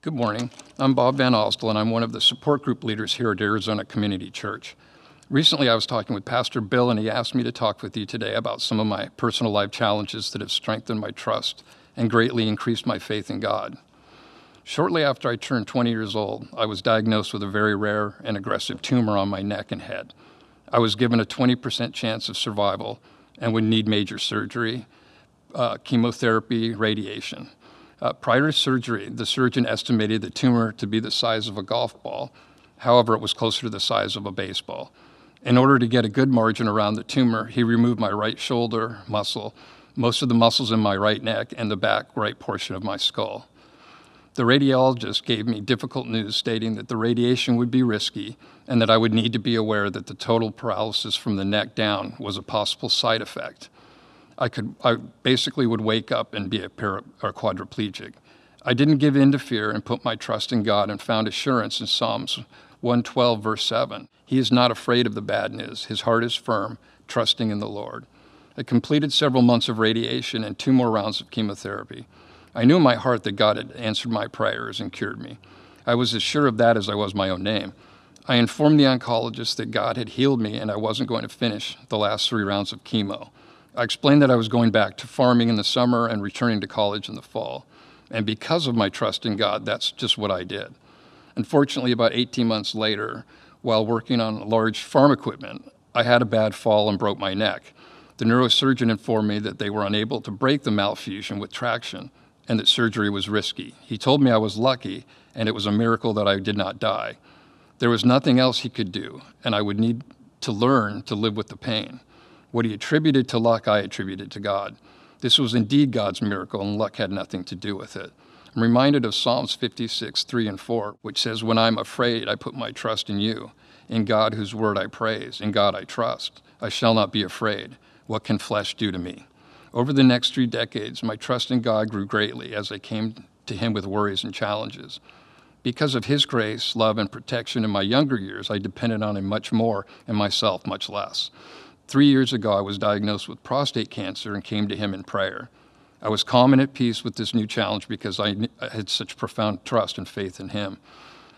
Good morning. I'm Bob Van Alstel, and I'm one of the support group leaders here at Arizona Community Church. Recently, I was talking with Pastor Bill, and he asked me to talk with you today about some of my personal life challenges that have strengthened my trust and greatly increased my faith in God. Shortly after I turned 20 years old, I was diagnosed with a very rare and aggressive tumor on my neck and head. I was given a 20% chance of survival and would need major surgery, chemotherapy, radiation. Prior to surgery, the surgeon estimated the tumor to be the size of a golf ball. However, it was closer to the size of a baseball. In order to get a good margin around the tumor, he removed my right shoulder muscle, most of the muscles in my right neck, and the back right portion of my skull. The radiologist gave me difficult news stating that the radiation would be risky and that I would need to be aware that the total paralysis from the neck down was a possible side effect. I basically would wake up and be a quadriplegic. I didn't give in to fear and put my trust in God and found assurance in Psalms 112, verse 7. He is not afraid of the bad news. His heart is firm, trusting in the Lord. I completed several months of radiation and 2 more rounds of chemotherapy. I knew in my heart that God had answered my prayers and cured me. I was as sure of that as I was my own name. I informed the oncologist that God had healed me and I wasn't going to finish the last 3 rounds of chemo. I explained that I was going back to farming in the summer and returning to college in the fall. And because of my trust in God, that's just what I did. Unfortunately, about 18 months later, while working on large farm equipment, I had a bad fall and broke my neck. The neurosurgeon informed me that they were unable to break the malfusion with traction and that surgery was risky. He told me I was lucky and it was a miracle that I did not die. There was nothing else he could do, and I would need to learn to live with the pain. What he attributed to luck, I attributed to God. This was indeed God's miracle, and luck had nothing to do with it. I'm reminded of Psalms 56, 3 and 4, which says, "When I'm afraid, I put my trust in you. In God whose word I praise, in God I trust. I shall not be afraid. What can flesh do to me?" Over the next 3 decades, my trust in God grew greatly as I came to him with worries and challenges. Because of his grace, love, and protection in my younger years, I depended on him much more and myself much less. 3 years ago, I was diagnosed with prostate cancer and came to him in prayer. I was calm and at peace with this new challenge because I had such profound trust and faith in him.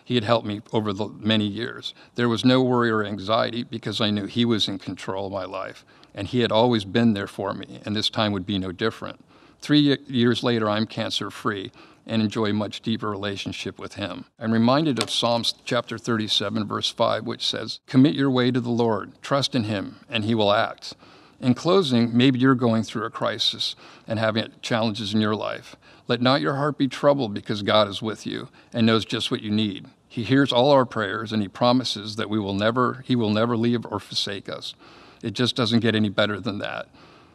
He had helped me over the many years. There was no worry or anxiety because I knew he was in control of my life, and he had always been there for me, and this time would be no different. 3 years later, I'm cancer-free and enjoy a much deeper relationship with him. I'm reminded of Psalms chapter 37, verse 5, which says, "Commit your way to the Lord, trust in him, and he will act." In closing, maybe you're going through a crisis and having challenges in your life. Let not your heart be troubled because God is with you and knows just what you need. He hears all our prayers, and he promises that he will never leave or forsake us. It just doesn't get any better than that.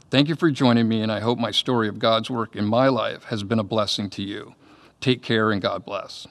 Thank you for joining me, and I hope my story of God's work in my life has been a blessing to you. Take care, and God bless.